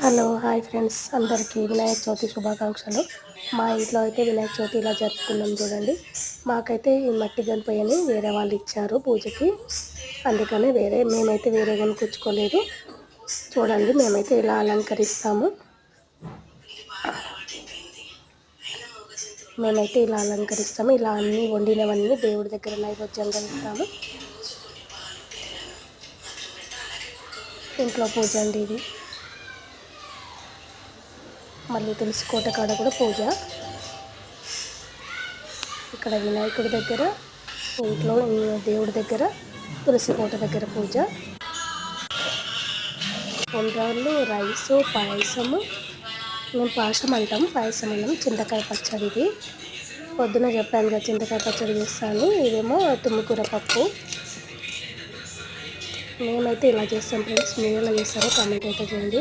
Hello hi friends, అందరికీ వినాయక చవితి శుభాకాంక్షలు. మా ఇంట్లో అయితే వినాయక చవితి ఇలా జరుపుకున్నాం చూడండి. మాకైతే ఈ మట్టి గణపయ్యని వేరే వాళ్ళు ఇచ్చారు పూజకి, అందుకని మేమైతే వేరే కొనుక్కొచ్చుకోలేదు. చూడండి, మేమైతే ఇలా అలంకరిస్తాము. ఇలా అన్నీ వండినవన్నీ దేవుడి దగ్గర నైవేద్యంగా ఇస్తాము. ఇంట్లో పూజ అండి ఇది. మళ్ళీ తులసి కోట కాడ కూడా పూజ. ఇక్కడ వినాయకుడి దగ్గర, ఇంట్లో దేవుడి దగ్గర, తులసి కోట దగ్గర పూజ. ఉండ్రాళ్ళు, రైసు, పాయసము. మేము పాయసం అంటాం, పాయసం అన్నాం. చింతకాయ పచ్చడి ఇది. పొద్దున చెప్పాను కదా చింతకాయ పచ్చడి చేస్తాను. ఇదేమో తుమ్మికూర పప్పు. మేమైతే ఇలా చేస్తాం ఫ్రెండ్స్. మీరు ఎలా చేస్తారో కామెంట్ అయితే చేయండి.